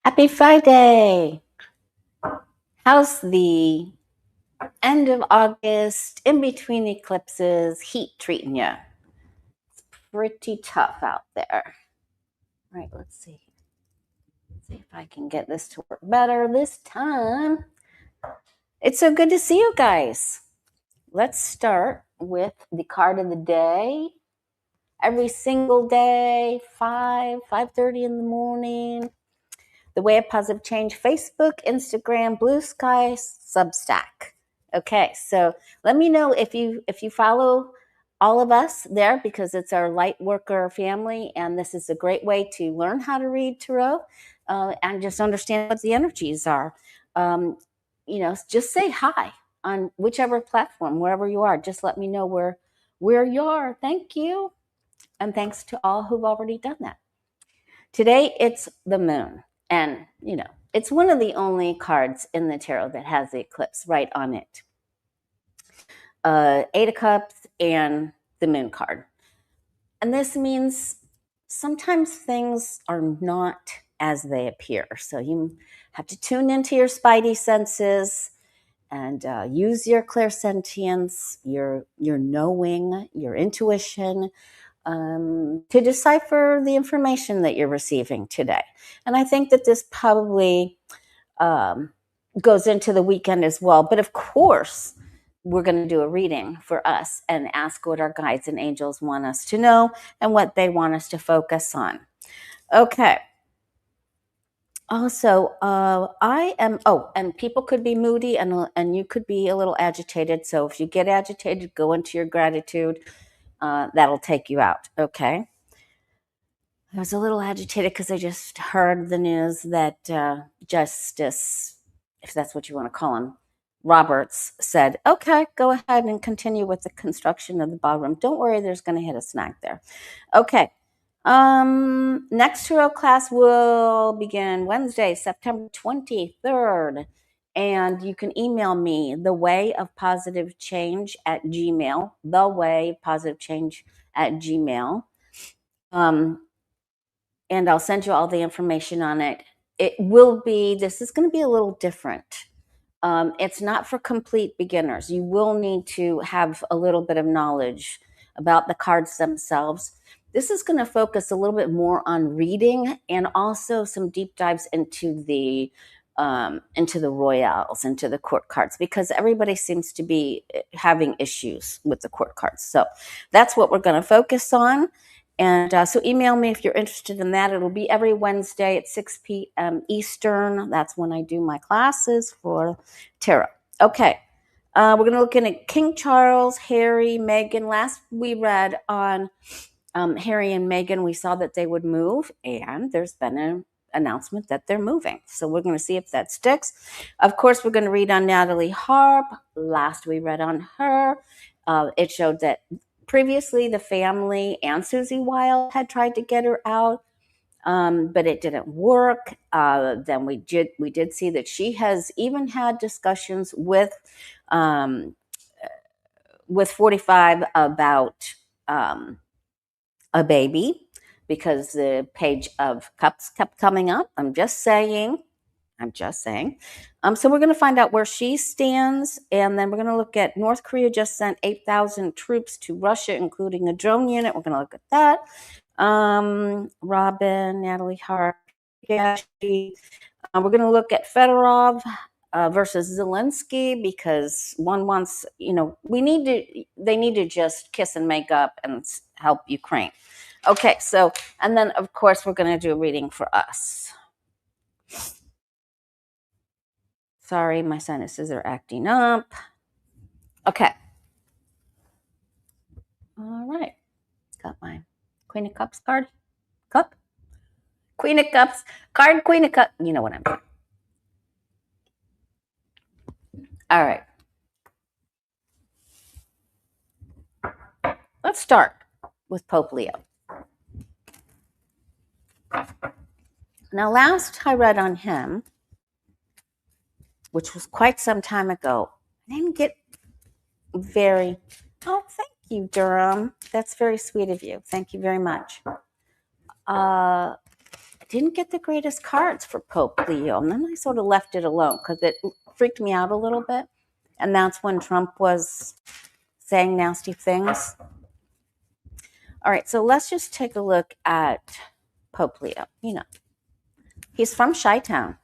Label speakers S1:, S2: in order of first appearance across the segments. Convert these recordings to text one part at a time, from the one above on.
S1: Happy Friday. How's the end of August, in between eclipses, heat treating you? It's pretty tough out there. All right, let's see. Let's see if I can get this to work better this time. It's so good to see you guys. Let's start with the card of the day. Every single day, 5:30 in the morning. The Way of Positive Change, Facebook, Instagram, Blue Sky, Substack. Okay, so let me know if you follow all of us there, because it's our light worker family, and this is a great way to learn how to read tarot and just understand what the energies are. Just say hi on whichever platform, wherever you are. Just let me know where you are. Thank you, and thanks to all who've already done that. Today it's the moon, and it's one of the only cards in the tarot that has the eclipse right on it. 8 of Cups and the moon card. And this means sometimes things are not as they appear. So you have to tune into your spidey senses and use your clairsentience, your knowing, your intuition, to decipher the information that you're receiving today. And I think that this probably goes into the weekend as well. But of course, we're going to do a reading for us and ask what our guides and angels want us to know and what they want us to focus on. Okay. Also, and people could be moody and you could be a little agitated. So if you get agitated, go into your gratitude. That'll take you out. Okay. I was a little agitated because I just heard the news that Justice, if that's what you want to call him, Roberts said, okay, go ahead and continue with the construction of the ballroom. Don't worry, there's going to hit a snag there. Okay. Next tarot class will begin Wednesday, September 23rd. And you can email me, thewayofpositivechange@gmail, thewayofpositivechange@gmail. And I'll send you all the information on it. This is going to be a little different. It's not for complete beginners. You will need to have a little bit of knowledge about the cards themselves. This is going to focus a little bit more on reading and also some deep dives into the royals, into the court cards, because everybody seems to be having issues with the court cards. So that's what we're going to focus on. And so email me if you're interested in that. It'll be every Wednesday at 6 p.m. Eastern. That's when I do my classes for tarot. Okay. We're going to look at King Charles, Harry, Meghan. Last we read on Harry and Meghan, we saw that they would move, and there's been an announcement that they're moving. So we're going to see if that sticks. Of course, we're going to read on Natalie Harp. Last we read on her. It showed that previously the family and Susie Wilde had tried to get her out, but it didn't work. Then we did see that she has even had discussions with 45 about a baby, because the Page of Cups kept coming up. I'm just saying. So we're going to find out where she stands, and then we're going to look at North Korea just sent 8,000 troops to Russia, including a drone unit. We're going to look at that. Robin, Natalie Harp. We're going to look at Fedorov versus Zelensky, because one wants, they need to just kiss and make up and help Ukraine. Okay, so, and then of course we're going to do a reading for us. Sorry, my sinuses are acting up. Okay. All right. Got my Queen of Cups card. Queen of Cups card, Queen of Cups. You know what I'm doing. All right. Let's start with Pope Leo. Now, last I read on him, which was quite some time ago, I didn't get very... Oh, thank you, Durham. That's very sweet of you. Thank you very much. didn't get the greatest cards for Pope Leo. And then I sort of left it alone because it freaked me out a little bit. And that's when Trump was saying nasty things. All right, so let's just take a look at Pope Leo. You know, he's from Chi-Town,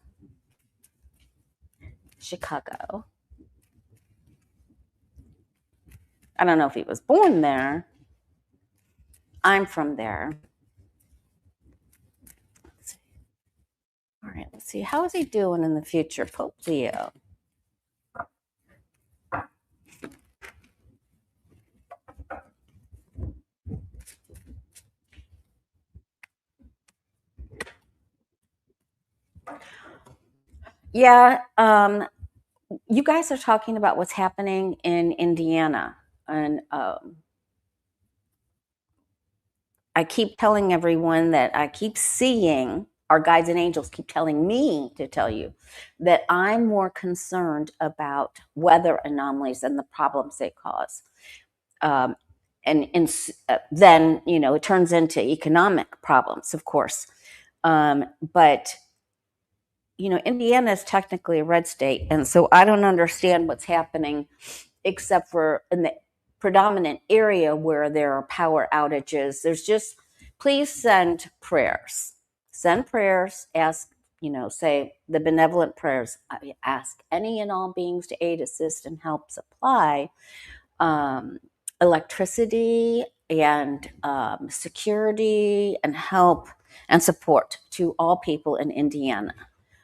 S1: Chicago. I don't know if he was born there. I'm from there. All right, let's see. How is he doing in the future, Pope Leo? Yeah, you guys are talking about what's happening in Indiana. And I keep telling everyone that I keep seeing, our guides and angels keep telling me to tell you that I'm more concerned about weather anomalies and the problems they cause. And then, you know, it turns into economic problems, of course. But, you know, Indiana is technically a red state. And so I don't understand what's happening except for in the predominant area where there are power outages. There's just, please send prayers. Send prayers, ask, you know, say the benevolent prayers, ask any and all beings to aid, assist, and help supply electricity and security and help and support to all people in Indiana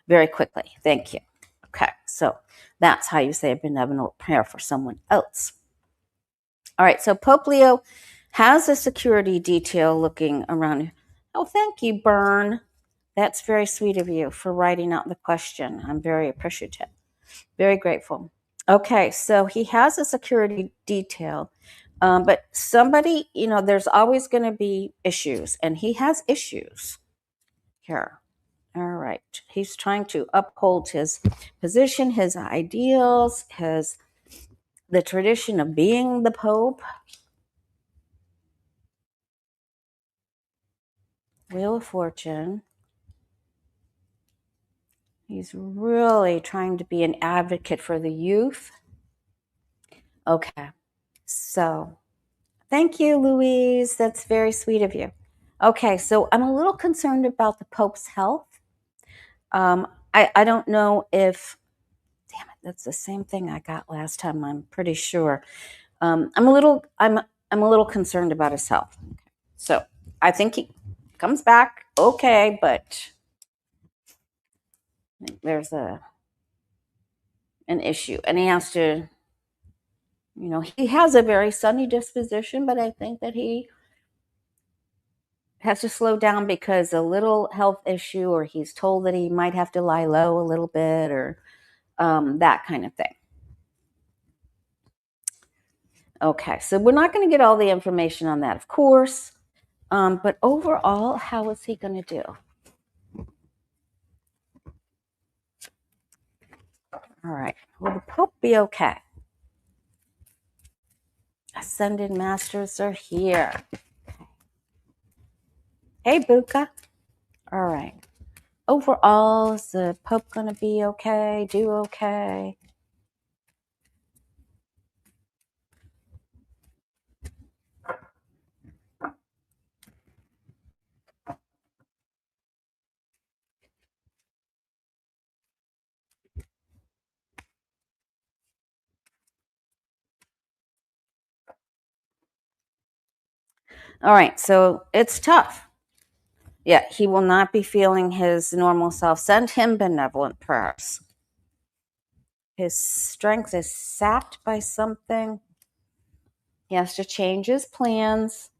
S1: very quickly. Thank you. Okay, so that's how you say a benevolent prayer for someone else. All right, so Pope Leo has a security detail looking around. Oh, thank you, Barron. That's very sweet of you for writing out the question. I'm very appreciative, very grateful. Okay, so he has a security detail, but somebody, you know, there's always going to be issues, and he has issues here. All right, he's trying to uphold his position, his ideals, the tradition of being the Pope. Wheel of Fortune. He's really trying to be an advocate for the youth. Okay, so thank you, Louise. That's very sweet of you. Okay, so I'm a little concerned about the Pope's health. I don't know if, damn it, that's the same thing I got last time. I'm pretty sure. I'm a little concerned about his health. So I think he comes back okay, but there's an issue, and he has to, you know, he has a very sunny disposition, but I think that he has to slow down because a little health issue, or he's told that he might have to lie low a little bit, or that kind of thing. Okay, so we're not going to get all the information on that, of course, but overall, how is he going to do? All right, will the Pope be okay? Ascended Masters are here. Hey, Buka. All right. Overall, is the Pope going to be okay? Do okay? All right, so it's tough. Yeah, he will not be feeling his normal self. Send him benevolent prayers. His strength is sapped by something. He has to change his plans.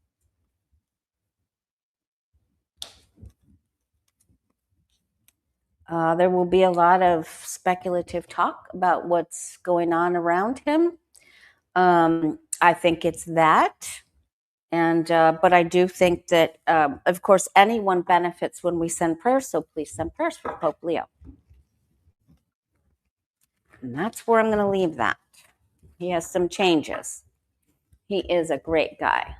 S1: There will be a lot of speculative talk about what's going on around him. I think it's that. And but I do think that, of course, anyone benefits when we send prayers. So please send prayers for Pope Leo. And that's where I'm going to leave that. He has some changes. He is a great guy.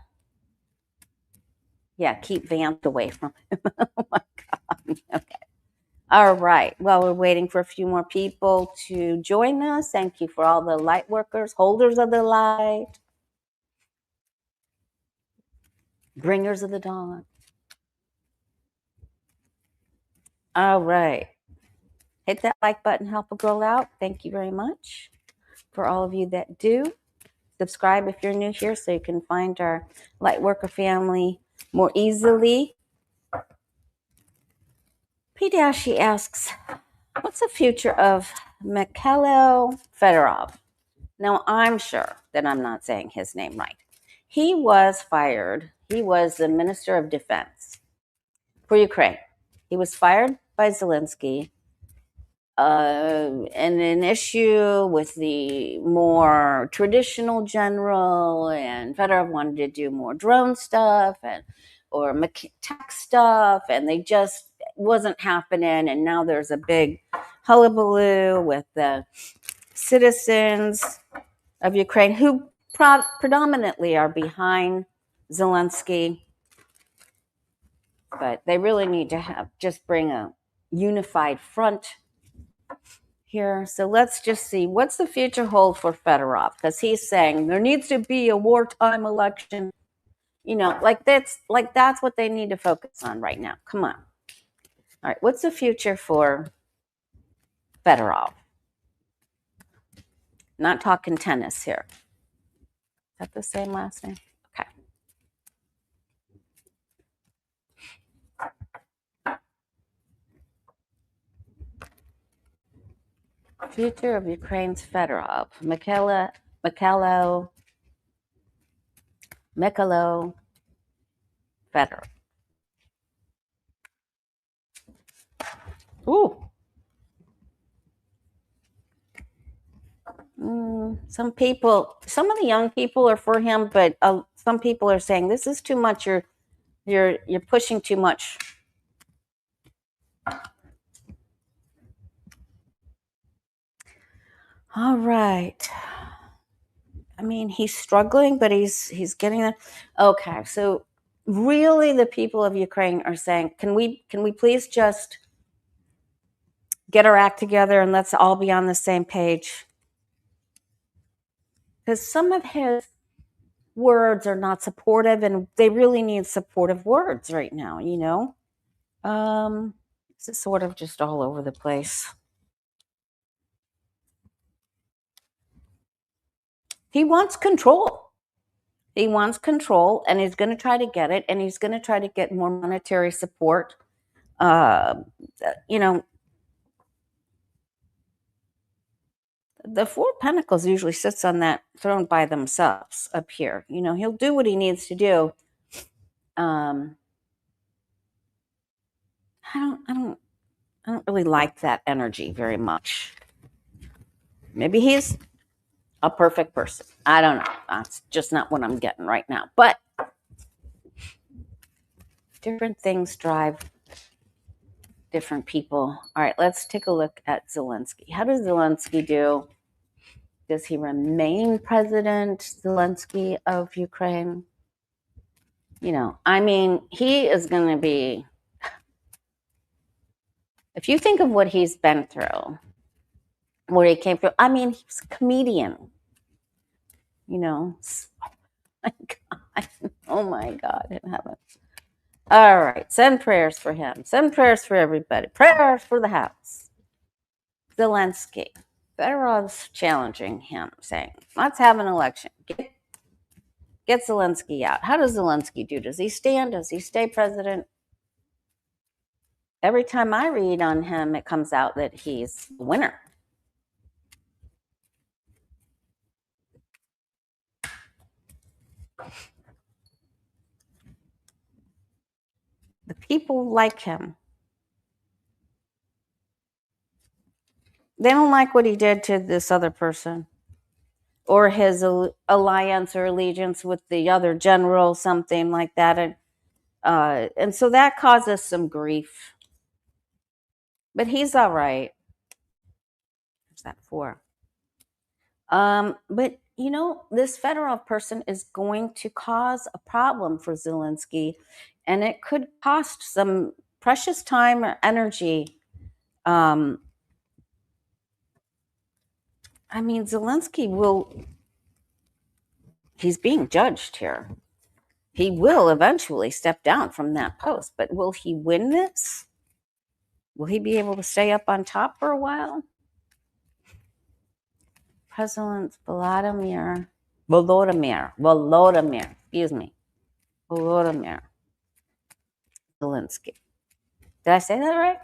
S1: Yeah, keep Vance away from him. Oh my God. Okay. All right. Well, we're waiting for a few more people to join us. Thank you for all the light workers, holders of the light, bringers of the dawn. All right. Hit that like button, help a girl out. Thank you very much for all of you that do. Subscribe if you're new here so you can find our Lightworker family more easily. P. Dashi asks, what's the future of Mykhailo Fedorov? Now, I'm sure that I'm not saying his name right. He was fired. He was the Minister of Defense for Ukraine. He was fired by Zelensky. And an issue with the more traditional general, and Fedorov wanted to do more drone stuff or tech stuff, and they just wasn't happening. And now there's a big hullabaloo with the citizens of Ukraine who predominantly are behind Zelensky, but they really need to bring a unified front here. So let's just see what's the future hold for Fedorov, because he's saying there needs to be a wartime election. That's what they need to focus on right now. Come on. All right, what's the future for Fedorov? Not talking tennis here. Is that the same last name? Okay. Future of Ukraine's Fedorov. Mykhailo Fedorov. Ooh. Some of the young people are for him, but some people are saying this is too much. You're pushing too much. All right. I mean, he's struggling, but he's getting there. Okay, so really, the people of Ukraine are saying, can we please just get our act together and let's all be on the same page? Because some of his words are not supportive, and they really need supportive words right now. This is sort of just all over the place. He wants control. He wants control, and he's going to try to get it, and he's going to try to get more monetary support. The Four of Pentacles usually sits on that throne by themselves up here. He'll do what he needs to do. I don't really like that energy very much. Maybe he's a perfect person. I don't know. That's just not what I'm getting right now. But different things drive different people. All right, let's take a look at Zelensky. How does Zelensky do? Does he remain President Zelensky of Ukraine? He is going to be, if you think of what he's been through, where he came from, he's a comedian. Oh my God in heaven. All right, send prayers for him. Send prayers for everybody. Prayers for the house. Zelensky. Fedorov's challenging him, saying, let's have an election. Get Zelensky out. How does Zelensky do? Does he stand? Does he stay president? Every time I read on him, it comes out that he's the winner. The people like him. They don't like what he did to this other person, or his alliance or allegiance with the other general, something like that. And so that causes some grief. But he's all right. What's that for? But this Fedorov person is going to cause a problem for Zelensky, and it could cost some precious time or energy. Zelensky he's being judged here. He will eventually step down from that post, but will he win this? Will he be able to stay up on top for a while? President Volodymyr Zelensky. Did I say that right?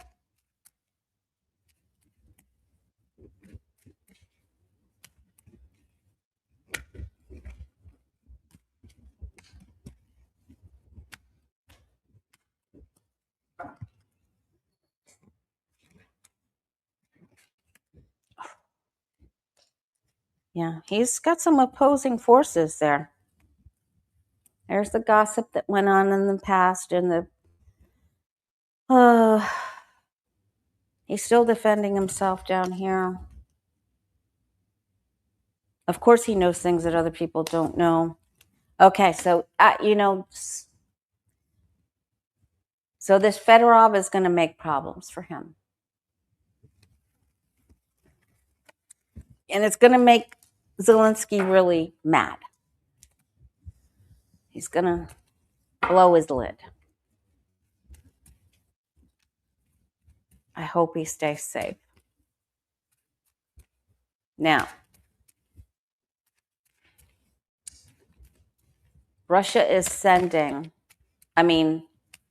S1: Yeah, he's got some opposing forces there. There's the gossip that went on in the past, and he's still defending himself down here. Of course, he knows things that other people don't know. Okay, so so this Fedorov is going to make problems for him, and it's going to make Zelensky really mad. He's going to blow his lid. I hope he stays safe. Now,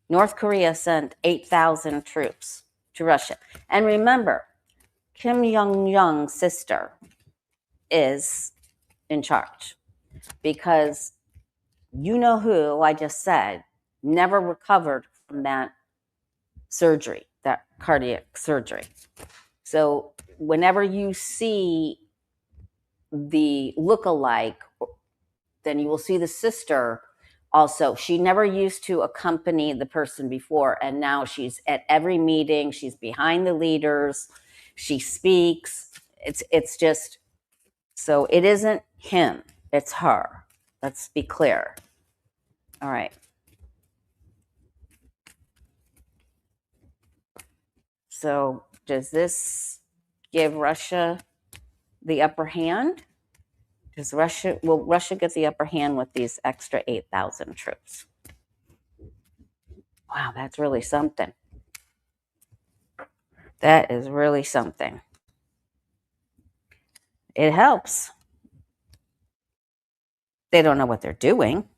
S1: North Korea sent 8,000 troops to Russia. And remember, Kim Yo Jong's sister is in charge, because you know who I just said never recovered from that surgery, that cardiac surgery. So whenever you see the look-alike, then you will see the sister also. She never used to accompany the person before, and now she's at every meeting. She's behind the leaders. She speaks. It's just, so it isn't him, it's her. Let's be clear. All right. So does this give Russia the upper hand? Will Russia get the upper hand with these extra 8,000 troops? Wow, that's really something. That is really something. It helps. They don't know what they're doing.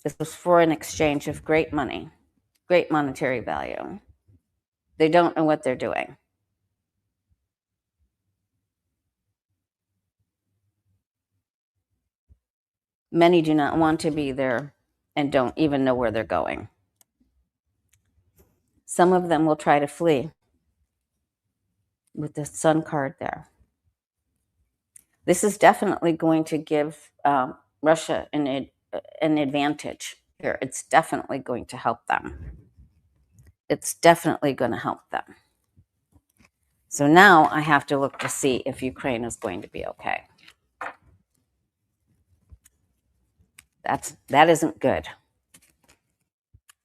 S1: This was for an exchange of great money, great monetary value. They don't know what they're doing. Many do not want to be there and don't even know where they're going. Some of them will try to flee with the Sun card there. This is definitely going to give Russia an advantage here. It's definitely going to help them. It's definitely going to help them. So now I have to look to see if Ukraine is going to be okay. That isn't good.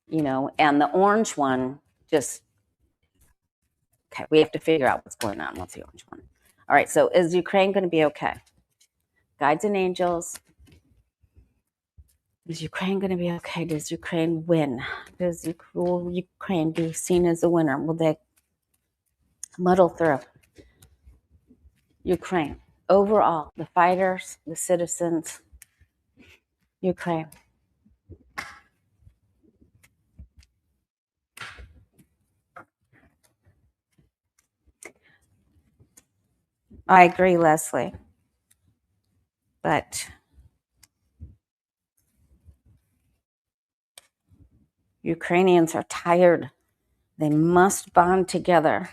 S1: And the orange one just, okay, we have to figure out what's going on. What's the orange one? All right, so is Ukraine going to be okay? Guides and angels. Is Ukraine going to be okay? Does Ukraine win? Will Ukraine be seen as a winner? Will they muddle through? Ukraine. Overall, the fighters, the citizens, Ukraine. I agree, Leslie. But Ukrainians are tired. They must bond together.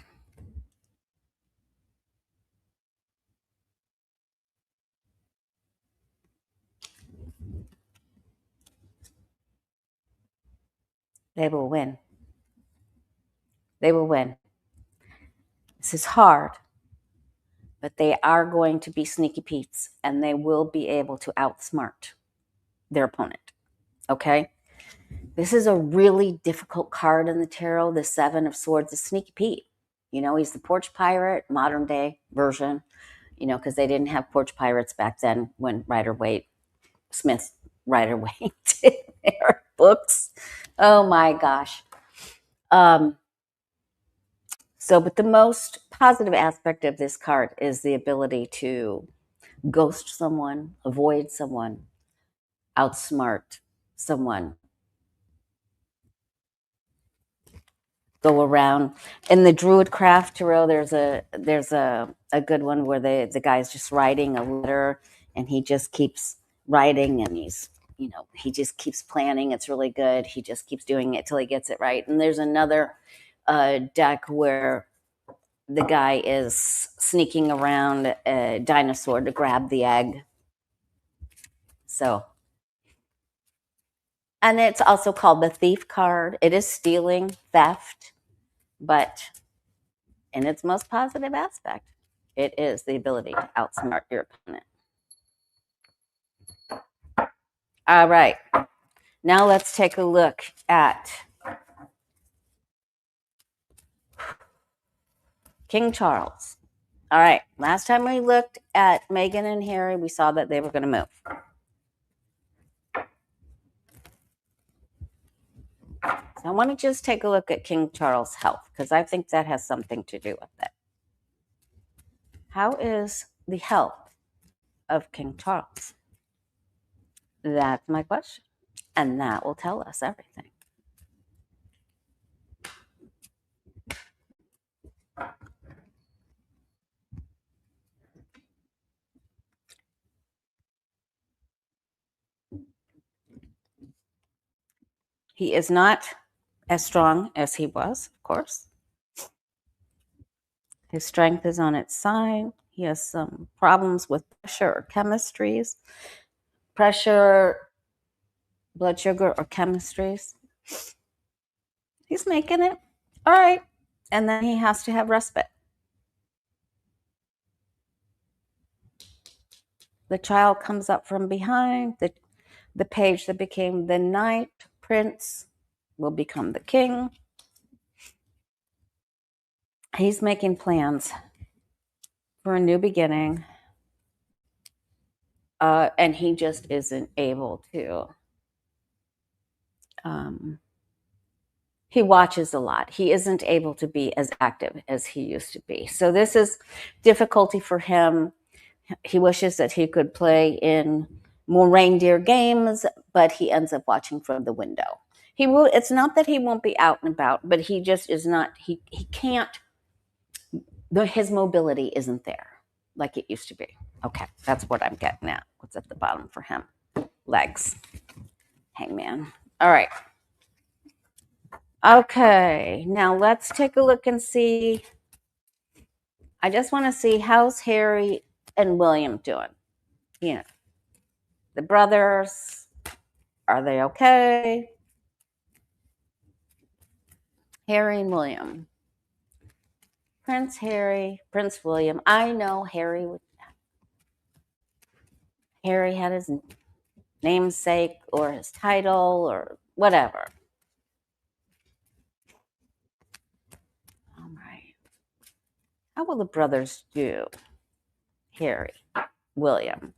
S1: They will win. They will win. This is hard, but they are going to be sneaky Pete's, and they will be able to outsmart their opponent. Okay? This is a really difficult card in the tarot. The Seven of Swords is Sneaky Pete. He's the porch pirate, modern day version, because they didn't have porch pirates back then when Smith Rider-Waite did their books. Oh my gosh. But the most positive aspect of this card is the ability to ghost someone, avoid someone, outsmart someone, go around. In the Druid Craft Tarot, there's a good one where the guy's just writing a letter and he just keeps writing and he just keeps planning. It's really good. He just keeps doing it till he gets it right. And there's another deck where the guy is sneaking around a dinosaur to grab the egg. And it's also called the Thief card. It is stealing, theft, but in its most positive aspect, it is the ability to outsmart your opponent. All right. Now let's take a look at King Charles. All right. Last time we looked at Meghan and Harry, we saw that they were going to move. So I want to just take a look at King Charles' health because I think that has something to do with it. How is the health of King Charles? That's my question. And that will tell us everything. He is not as strong as he was, of course. His strength is on its side. He has some problems with pressure or chemistries. Pressure, blood sugar, or chemistries. He's making it. All right. And then he has to have respite. The child comes up from behind. The page that became the knight, prince, will become the king. He's making plans for a new beginning. And he just isn't able to. He watches a lot. He isn't able to be as active as he used to be. So this is difficulty for him. He wishes that he could play in more reindeer games, but he ends up watching from the window. He will. It's not that he won't be out and about, but he just is not. He can't. His mobility isn't there like it used to be. Okay, that's what I'm getting at. What's at the bottom for him? Legs. Hangman. All right. Okay, now let's take a look and see. I just want to see how's Harry and William doing. The brothers, are they okay? Harry and William. Prince Harry, Prince William. I know Harry had his namesake or his title or whatever. All right. How will the brothers do? Harry, William.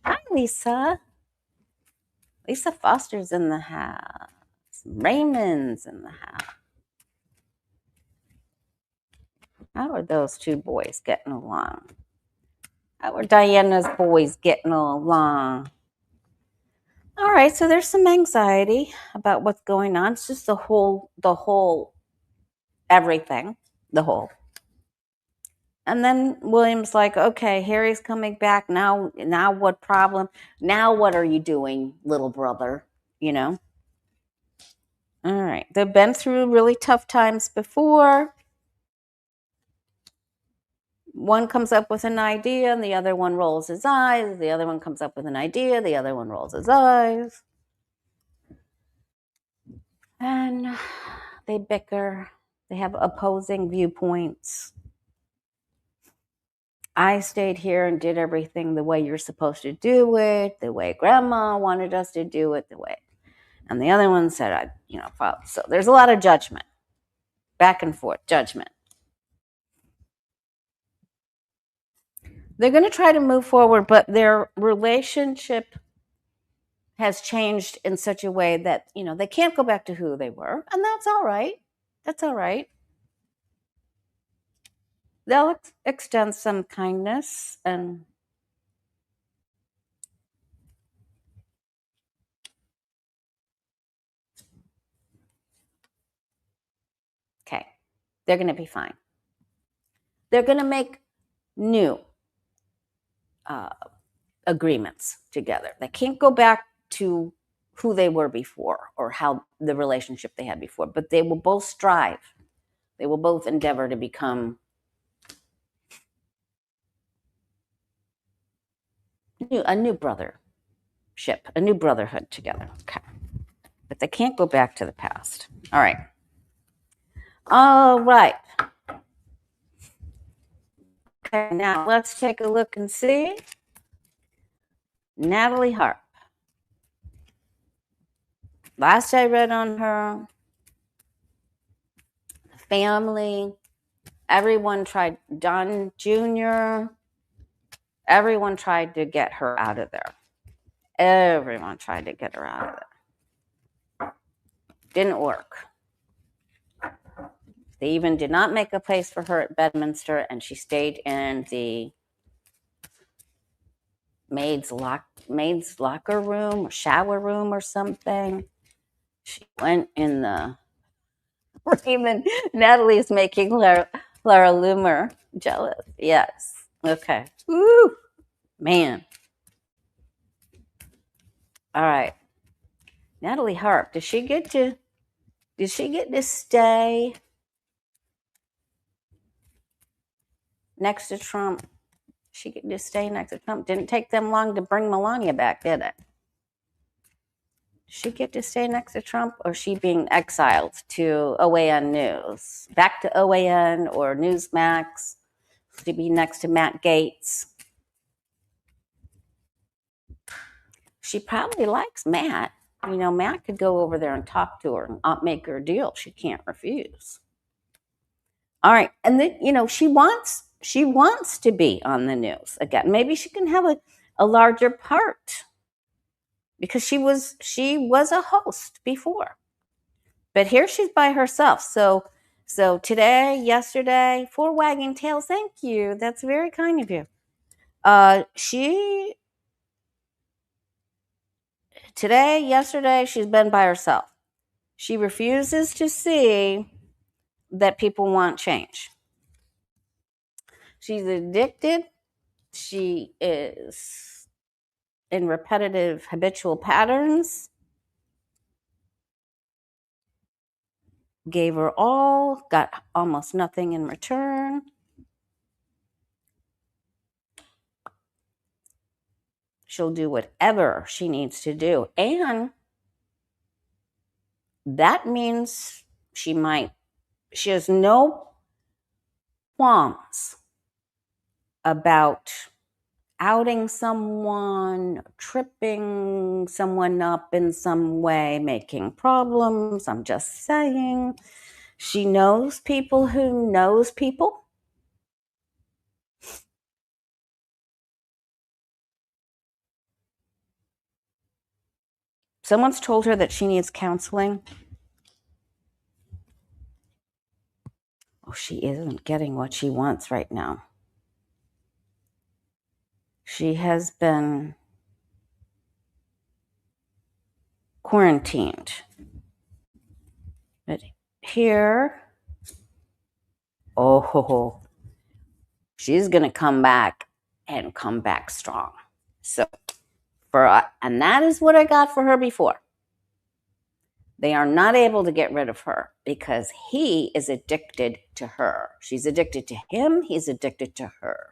S1: Hi, Lisa. Lisa Foster's in the house. Raymond's in the house. How are those two boys getting along? How are Diana's boys getting along? All right, so there's some anxiety about what's going on. It's just the whole everything, the whole. And then William's like, okay, Harry's coming back. Now what problem? Now what are you doing, little brother? All right. They've been through really tough times before. One comes up with an idea and the other one rolls his eyes. The other one comes up with an idea. The other one rolls his eyes. And they bicker. They have opposing viewpoints. I stayed here and did everything the way you're supposed to do it, the way grandma wanted us to do it, the way. And the other one said, follow. So there's a lot of judgment, back and forth, judgment. They're going to try to move forward, but their relationship has changed in such a way that, they can't go back to who they were. And that's all right. That's all right. They'll extend some kindness and okay, they're going to be fine. They're going to make new agreements together. They can't go back to who they were before or how the relationship they had before, but they will both strive. They will both endeavor to become a new brothership, a new brotherhood together. Okay. But they can't go back to the past. All right. All right. Okay, now let's take a look and see. Natalie Harp. Last I read on her, family, everyone tried, Don Jr., everyone tried to get her out of there. Everyone tried to get her out of there. Didn't work. They even did not make a place for her at Bedminster, and she stayed in the maid's locker room or shower room or something. She went in the even Natalie's making Lara Loomer jealous. Yes. Okay. Woo, man. All right. Natalie Harp. Did she get to stay next to Trump? She get to stay next to Trump. Didn't take them long to bring Melania back, did it? She get to stay next to Trump, or she being exiled to OAN News, back to OAN or Newsmax to be next to Matt Gaetz? She probably likes Matt. Matt could go over there and talk to her and make her a deal she can't refuse. All right, and then she wants to be on the news again. Maybe she can have a larger part, because she was a host before, but here she's by herself. So today, yesterday, for wagging tails, thank you. That's very kind of you. Today, yesterday, she's been by herself. She refuses to see that people want change. She's addicted. She is in repetitive, habitual patterns. Gave her all, got almost nothing in return. She'll do whatever she needs to do. And that means she has no qualms about outing someone, tripping someone up in some way, making problems. I'm just saying. She knows people who knows people. Someone's told her that she needs counseling. Oh, she isn't getting what she wants right now. She has been quarantined. But here, she's going to come back and come back strong. So, and that is what I got for her before. They are not able to get rid of her because he is addicted to her. She's addicted to him. He's addicted to her.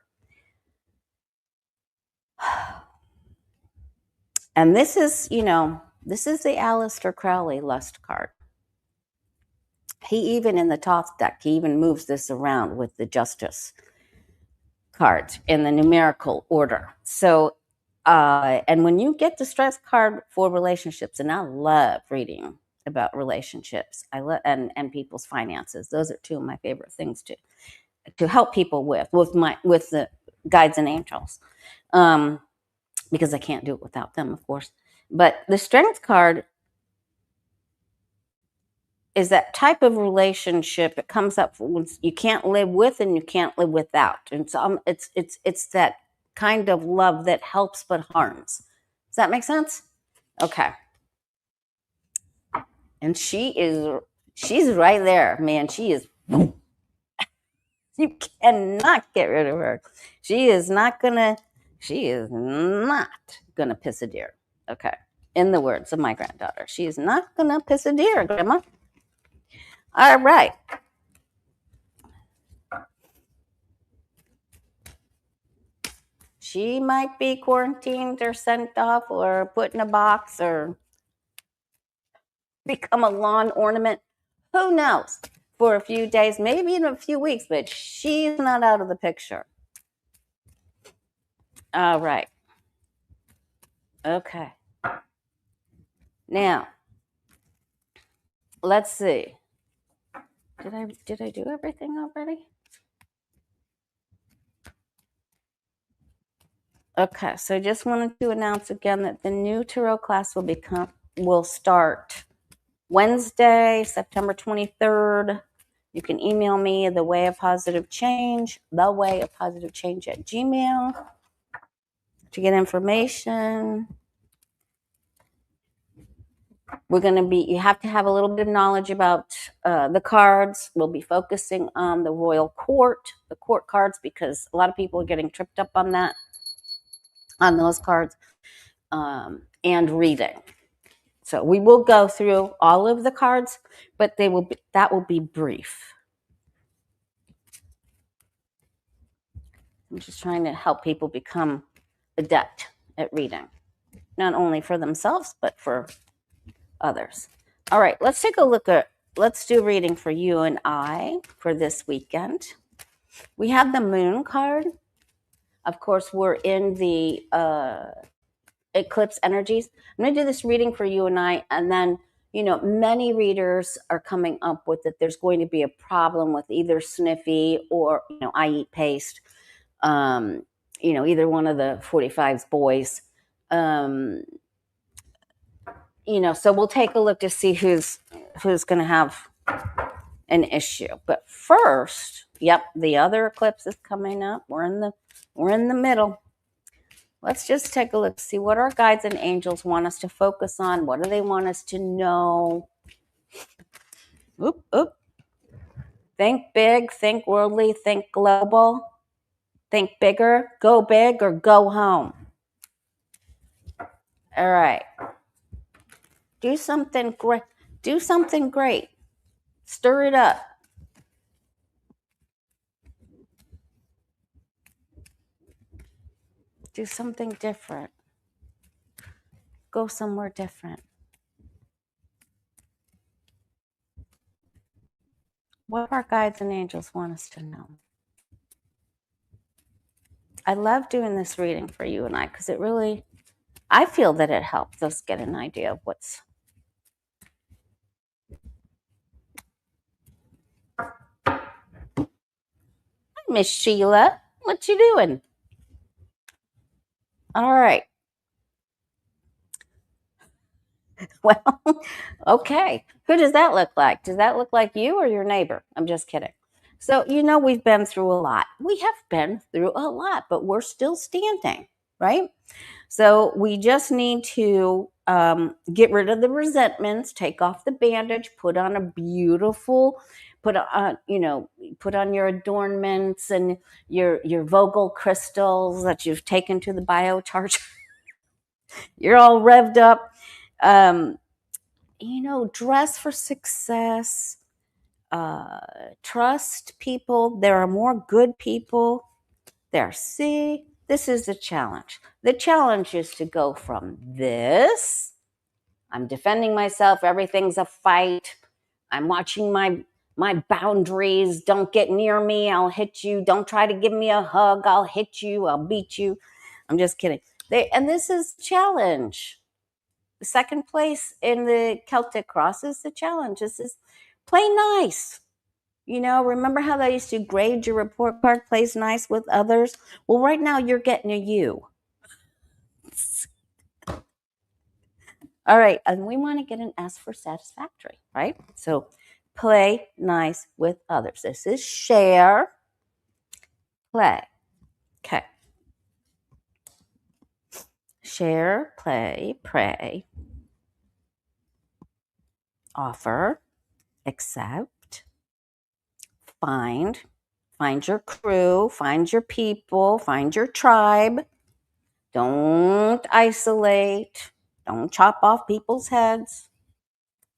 S1: And this is the Aleister Crowley lust card. He even in the top deck, he even moves this around with the Justice. cards in the numerical order. So, and when you get the strength card for relationships, and I love reading about relationships, I love and people's finances. Those are two of my favorite things to help people with the guides and angels, because I can't do it without them, of course. But the strength card is that type of relationship. It comes up when you can't live with and you can't live without, and so it's that kind of love that helps but harms. Does that make sense? Okay. And she's right there, man. She is. You cannot get rid of her. She is not gonna piss a deer. Okay. In the words of my granddaughter, she is not gonna piss a deer, Grandma. All right. She might be quarantined or sent off or put in a box or become a lawn ornament. Who knows? For a few days, maybe in a few weeks, but she's not out of the picture. All right. Okay. Now, let's see. Did I do everything already? Okay, so I just wanted to announce again that the new tarot class will start Wednesday, September 23rd. You can email me the way of positive change at gmail to get information. You have to have a little bit of knowledge about the cards. We'll be focusing on the royal court, the court cards, because a lot of people are getting tripped up on those cards, and reading. So we will go through all of the cards, but that will be brief. I'm just trying to help people become adept at reading, not only for themselves, but for others. All right, let's do reading for you and I for this weekend. We have the moon card. Of course, we're in the eclipse energies. I'm going to do this reading for you and I, and then, many readers are coming up with that there's going to be a problem with either Sniffy or, I eat paste, either one of the 45's boys. So we'll take a look to see who's going to have an issue. But first, the other eclipse is coming up. We're in the middle. Let's just take a look, see what our guides and angels want us to focus on. What do they want us to know? Oop. Think big, think worldly, think global. Think bigger, go big, or go home. All right. Do something great. Stir it up. Do something different. Go somewhere different. What our guides and angels want us to know. I love doing this reading for you and I, because I feel that it helps us get an idea of what's. Hi, Miss Sheila. What you doing? All right. Well, okay. Who does that look like? Does that look like you or your neighbor? I'm just kidding. So, we've been through a lot. We have been through a lot, but we're still standing, right? So we just need to get rid of the resentments, take off the bandage, put on put on your adornments and your Vogel crystals that you've taken to the biocharger. You're all revved up. Dress for success. Trust people. There are more good people there. See, this is the challenge. The challenge is to go from this, I'm defending myself, everything's a fight, I'm watching my my boundaries. Don't get near me. I'll hit you. Don't try to give me a hug. I'll hit you. I'll beat you. I'm just kidding. And this is challenge. The second place in the Celtic cross is the challenge. This is play nice. Remember how they used to grade your report card, plays nice with others? Well, right now you're getting a U. All right, and we want to get an S for satisfactory, right? So play nice with others. This is share, play. Okay. Share, play, pray, offer, accept, find your crew, find your people, find your tribe. Don't isolate. Don't chop off people's heads.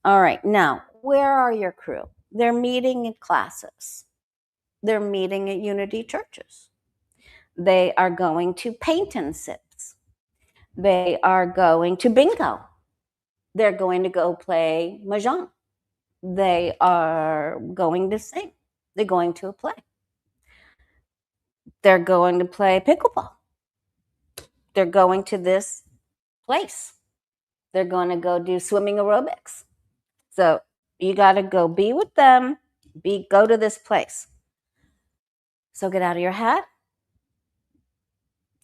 S1: All right, now, where are your crew? They're meeting in classes. They're meeting at Unity churches. They are going to paint and sips. They are going to bingo. They're going to go play mahjong. They are going to sing. They're going to a play. They're going to play pickleball. They're going to this place. They're going to go do swimming aerobics. So you got to go be with them, go to this place. So get out of your head,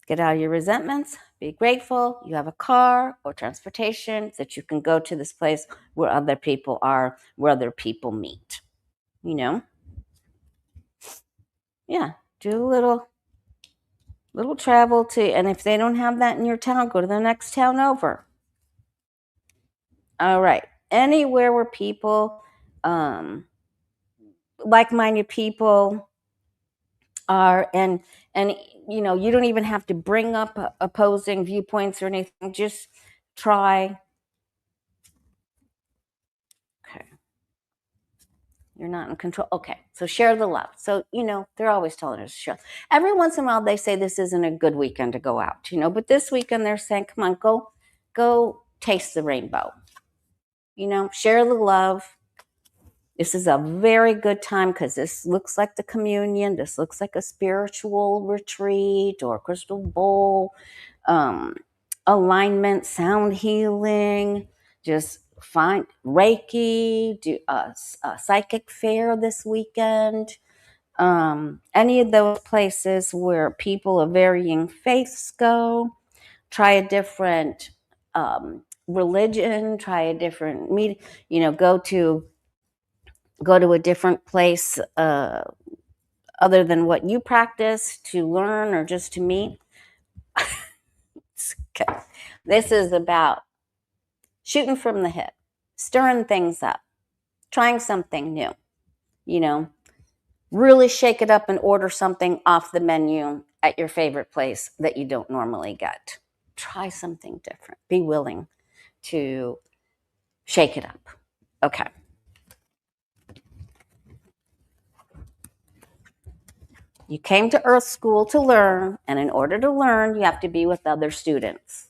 S1: get out of your resentments, be grateful you have a car or transportation that you can go to this place where other people are, where other people meet. Yeah, do a little travel and if they don't have that in your town, go to the next town over. All right, anywhere where people, like-minded people are, and you don't even have to bring up opposing viewpoints or anything. Just try. Okay. You're not in control. Okay. So share the love. So, they're always telling us to share. Every once in a while, they say this isn't a good weekend to go out, but this weekend they're saying, come on, go taste the rainbow. Share the love. This is a very good time because this looks like the communion. This looks like a spiritual retreat or crystal bowl, alignment, sound healing. Just find Reiki, do a psychic fair this weekend. Any of those places where people of varying faiths go. Try a different religion. Try a different meeting. Go to a different place other than what you practice to learn or just to meet. Okay. This is about shooting from the hip, stirring things up, trying something new, really shake it up and order something off the menu at your favorite place that you don't normally get. Try something different. Be willing to shake it up. Okay. You came to Earth School to learn, and in order to learn, you have to be with other students.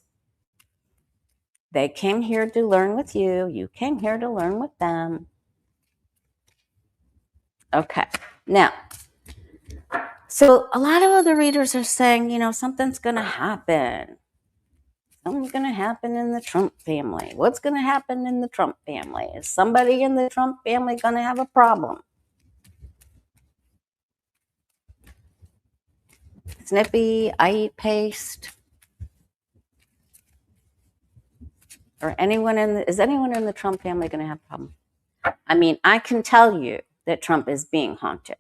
S1: They came here to learn with you. You came here to learn with them. Okay. Now, so a lot of other readers are saying, something's going to happen. Something's going to happen in the Trump family. What's going to happen in the Trump family? Is somebody in the Trump family going to have a problem? Snippy, I eat paste. Or is anyone in the Trump family going to have a problem? I mean, I can tell you that Trump is being haunted.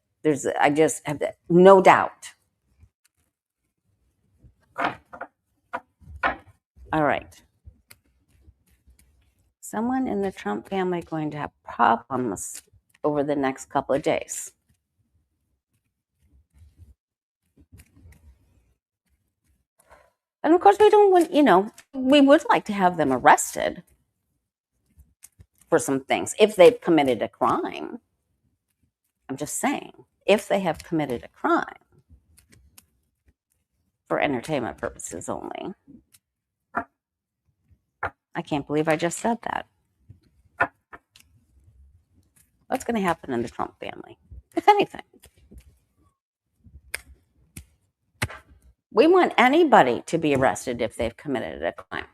S1: I just have no doubt. All right. Someone in the Trump family going to have problems over the next couple of days. And of course, we don't want, we would like to have them arrested for some things if they've committed a crime. I'm just saying, if they have committed a crime for entertainment purposes only. I can't believe I just said that. What's going to happen in the Trump family, if anything? We want anybody to be arrested if they've committed a crime.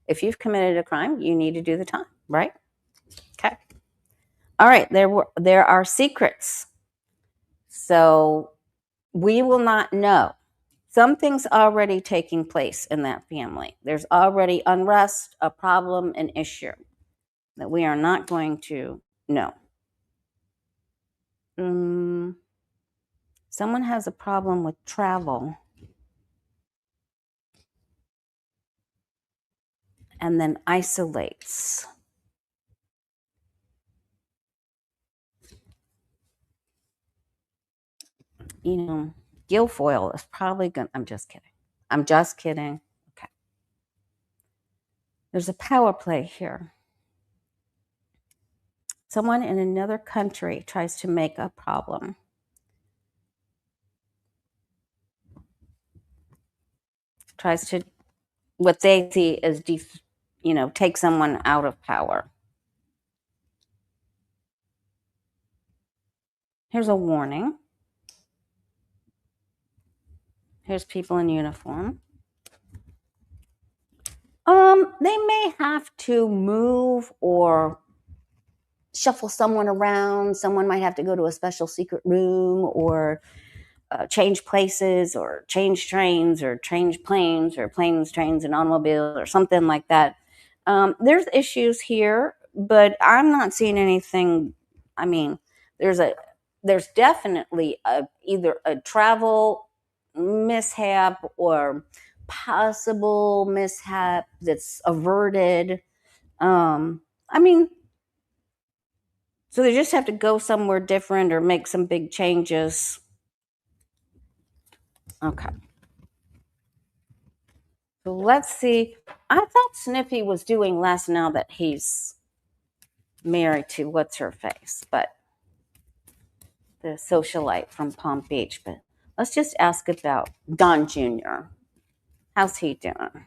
S1: If you've committed a crime, you need to do the time, right? Okay. All right, there are secrets. So we will not know. Something's already taking place in that family. There's already unrest, a problem, an issue that we are not going to know. Someone has a problem with travel and then isolates. You know, Guilfoyle is probably going to, I'm just kidding. Okay. There's a power play here. Someone in another country tries to make a problem. Tries to, what they see as, take someone out of power. Here's a warning. Here's people in uniform. They may have to move or shuffle someone around. Someone might have to go to a special secret room or change places or change trains or change planes or planes, trains, and automobiles or something like that. There's issues here, but I'm not seeing anything. I mean, there's definitely either a travel mishap or possible mishap that's averted. I mean, so they just have to go somewhere different or make some big changes. Okay. So let's see. I thought Sniffy was doing less now that he's married to what's her face, but the socialite from Palm Beach. But let's just ask about Don Jr. How's he doing?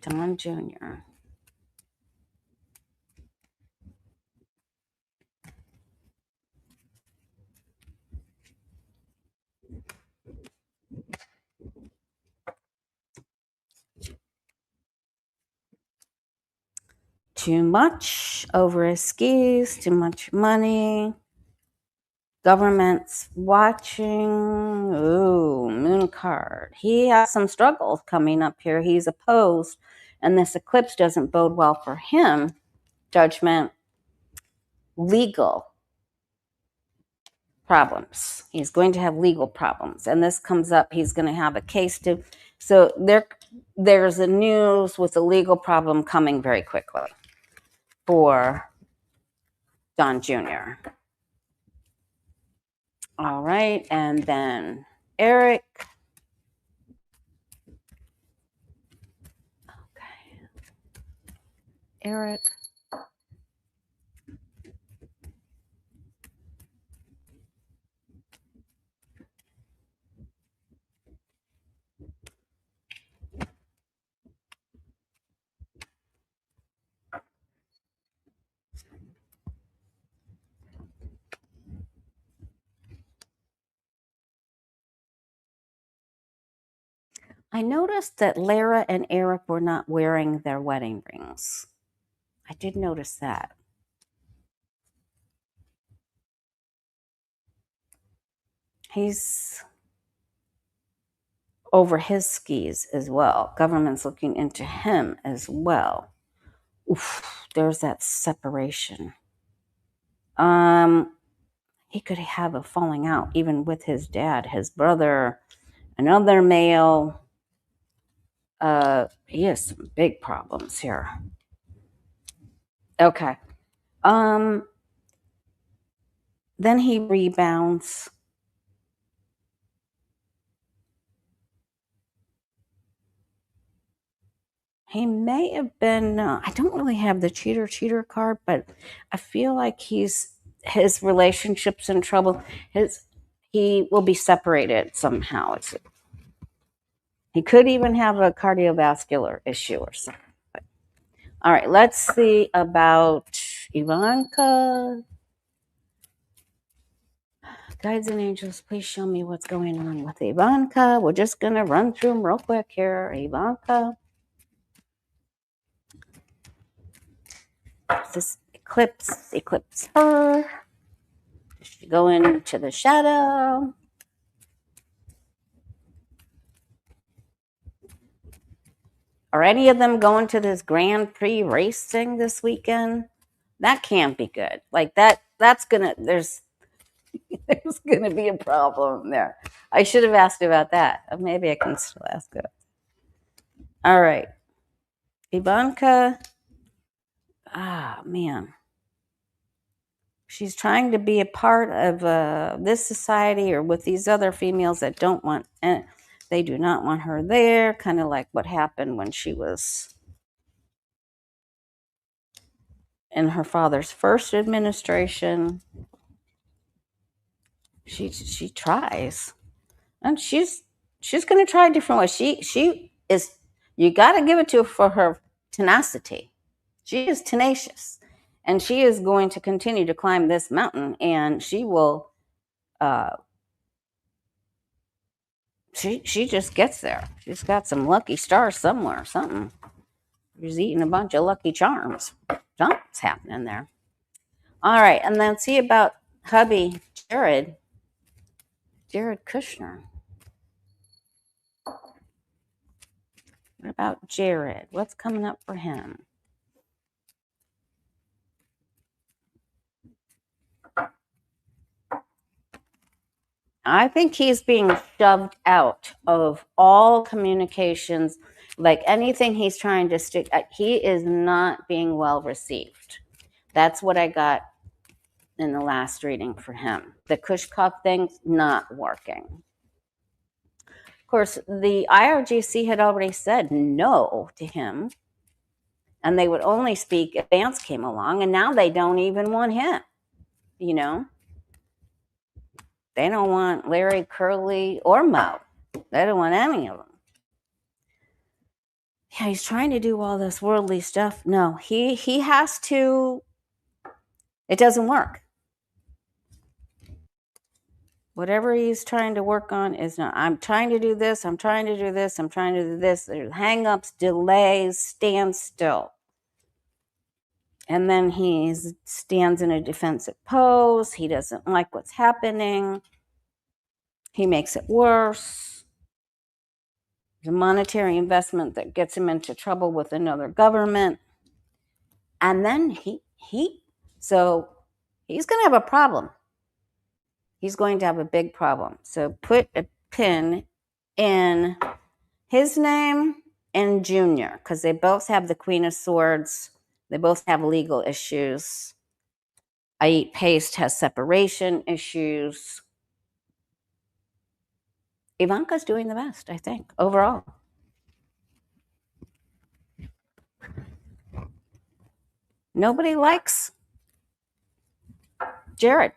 S1: Don Jr. Too much over his skis, too much money. Government's watching. Ooh, moon card. He has some struggles coming up here. He's opposed, and this eclipse doesn't bode well for him. Judgment, legal problems. He's going to have legal problems, and this comes up. He's going to have a case to. So there's a news with a legal problem coming very quickly for Don Jr. All right, and then Eric. Okay, Eric. I noticed that Lara and Eric were not wearing their wedding rings. I did notice that. He's over his skis as well. Government's looking into him as well. Oof, there's that separation. He could have a falling out even with his dad, his brother, another male. He has some big problems here. Okay. Then he rebounds. He may have been, I don't really have the cheater card, but I feel like his relationship's in trouble. He will be separated somehow. He could even have a cardiovascular issue or something. All right, let's see about Ivanka. Guides and angels, please show me what's going on with Ivanka. We're just going to run through them real quick here. Ivanka. This eclipse her. Does she go into the shadow? Are any of them going to this Grand Prix race thing this weekend? That can't be good. Like that's gonna there's gonna be a problem there. I should have asked about that. Maybe I can still ask it. All right. Ivanka. Ah, man. She's trying to be a part of this society or with these other females that don't want, and they do not want her there. Kind of like what happened when she was in her father's first administration. She tries, and she's going to try different ways. She is. You got to give it to her for her tenacity. She is tenacious, and she is going to continue to climb this mountain, and she will. She just gets there. She's got some lucky stars somewhere. Something. She's eating a bunch of Lucky Charms. Something's happening there. All right, and then see about hubby Jared Kushner. What about Jared? What's coming up for him? I think he's being shoved out of all communications. Like anything he's trying to stick, he is not being well received. That's what I got in the last reading for him. The Kushkov thing's not working. Of course, the IRGC had already said no to him, and they would only speak if Vance came along, and now they don't even want him, you know? They don't want Larry, Curly, or Mo. They don't want any of them. Yeah, he's trying to do all this worldly stuff. No, he has to. It doesn't work. Whatever he's trying to work on is not. I'm trying to do this. I'm trying to do this. I'm trying to do this. There's hang-ups, delays, standstill. And then he stands in a defensive pose. He doesn't like what's happening. He makes it worse. The monetary investment that gets him into trouble with another government. And then so he's going to have a problem. He's going to have a big problem. So put a pin in his name and Junior, because they both have the Queen of Swords. They both have legal issues. I Eat Paste has separation issues. Ivanka's doing the best, I think, overall. Nobody likes Jared.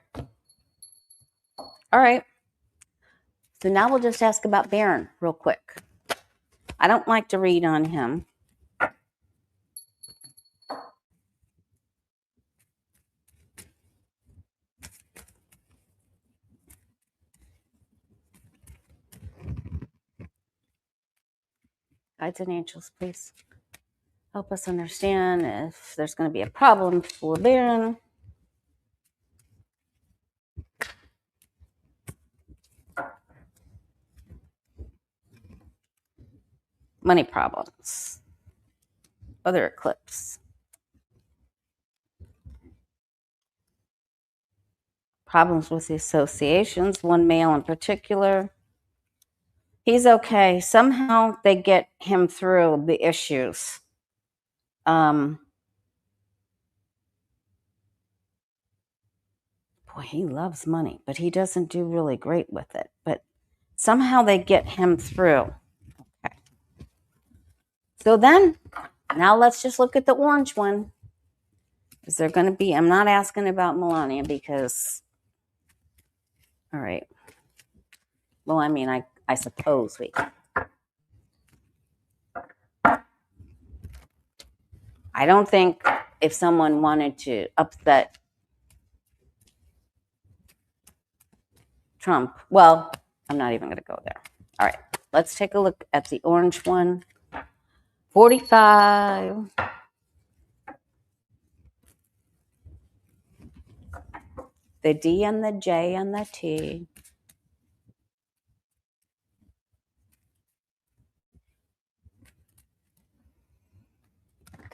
S1: All right. So now we'll just ask about Barron real quick. I don't like to read on him. Guides and angels, please help us understand if there's going to be a problem for Barron. Money problems. Other eclipse. Problems with the associations, one male in particular. He's okay. Somehow they get him through the issues. Boy, he loves money, but he doesn't do really great with it. But somehow they get him through. Okay. So then, now let's just look at the orange one. Is there going to be, I'm not asking about Melania because, all right. Well, I mean, I suppose we can. I don't think if someone wanted to upset Trump, well, I'm not even going to go there. All right, let's take a look at the orange one. 45. The D and the J and the T.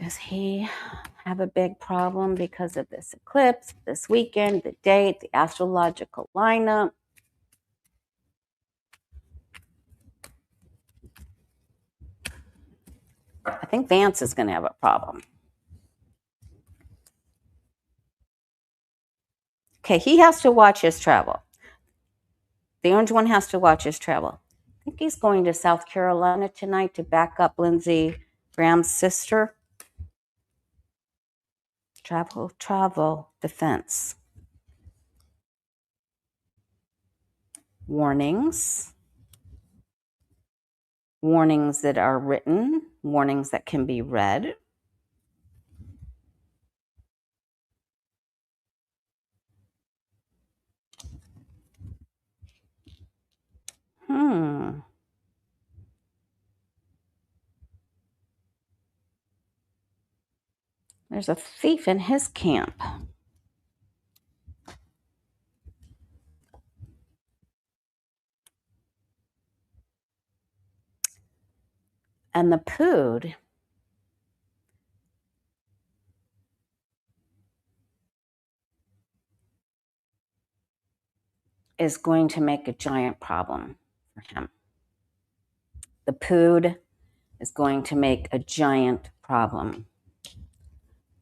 S1: Does he have a big problem because of this eclipse, this weekend, the date, the astrological lineup? I think Vance is going to have a problem. Okay, he has to watch his travel. The orange one has to watch his travel. I think he's going to South Carolina tonight to back up Lindsey Graham's sister. Travel, defense. Warnings. Warnings that are written. Warnings that can be read. There's a thief in his camp. And the Pood is going to make a giant problem for him. The Pood is going to make a giant problem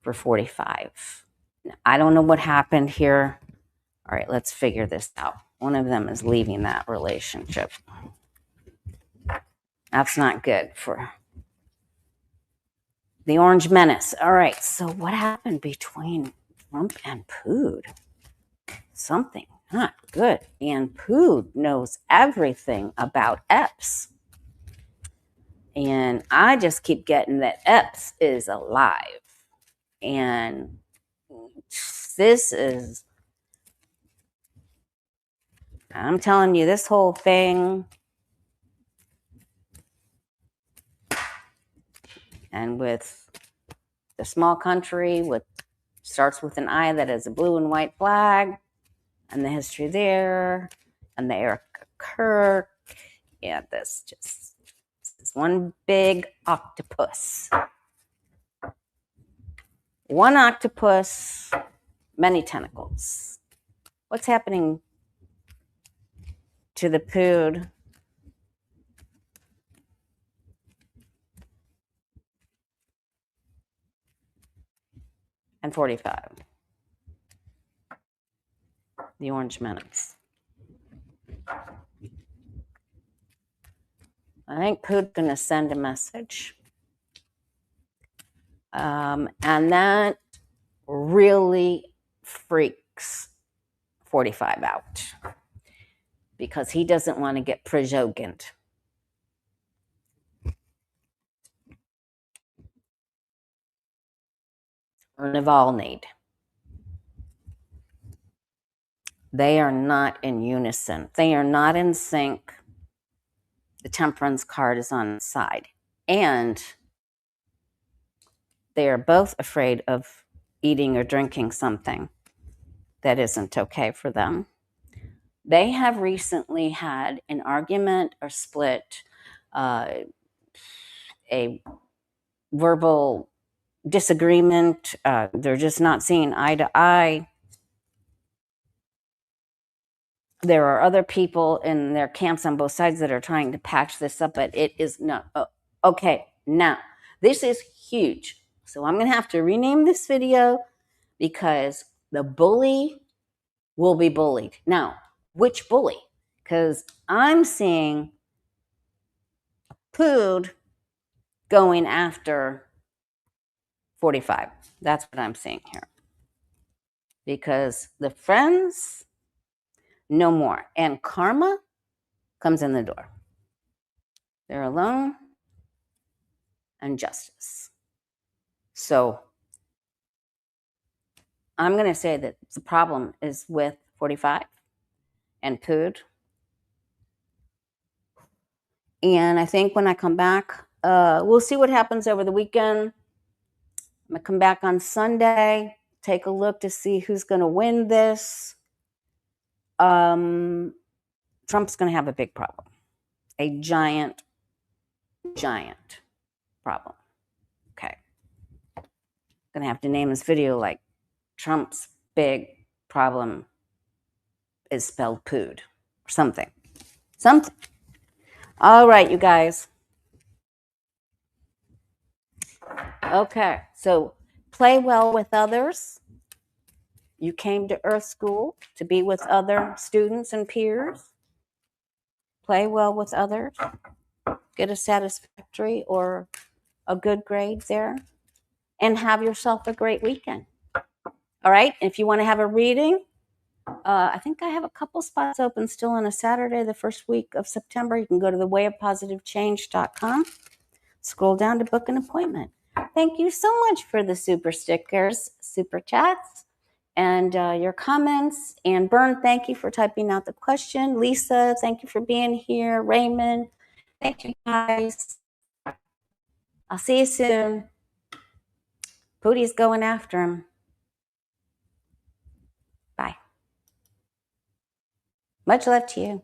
S1: for 45. Now, I don't know what happened here. All right, let's figure this out. One of them is leaving that relationship. That's not good for the Orange Menace. All right, so what happened between Trump and Pood? Something not good. And Pood knows everything about Epps. And I just keep getting that Epps is alive. And this is, I'm telling you, this whole thing, and with the small country, with starts with an I that is a blue and white flag, and the history there, and the Eric Kirk, and this is one big octopus. One octopus, many tentacles. What's happening to the Pood? And 45. The Orange Menace. I think Pood's going to send a message. And that really freaks 45 out because he doesn't want to get prejogent. Or Navalny. They are not in unison. They are not in sync. The Temperance card is on the side. And they are both afraid of eating or drinking something that isn't okay for them. They have recently had an argument or split, a verbal disagreement. They're just not seeing eye to eye. There are other people in their camps on both sides that are trying to patch this up, but it is not. Okay, now, this is huge. So I'm going to have to rename this video because the bully will be bullied. Now, which bully? Because I'm seeing Pood going after 45. That's what I'm seeing here. Because the friends, no more. And karma comes in the door. They're alone and justice. So I'm going to say that the problem is with 45 and Pud. And I think when I come back, we'll see what happens over the weekend. I'm going to come back on Sunday, take a look to see who's going to win this. Trump's going to have a big problem, a giant problem. Okay. Going to have to name this video like Trump's big problem is spelled Pud or something. All right, you guys. Okay, so play well with others. You came to Earth School to be with other students and peers. Play well with others. Get a satisfactory or a good grade there. And have yourself a great weekend. All right, if you want to have a reading, I think I have a couple spots open still on a Saturday, the first week of September. You can go to thewayofpositivechange.com. Scroll down to book an appointment. Thank you so much for the super stickers, super chats, and your comments. And Bern, thank you for typing out the question. Lisa, thank you for being here. Raymond, thank you guys. I'll see you soon. Pooty's going after him. Bye. Much love to you.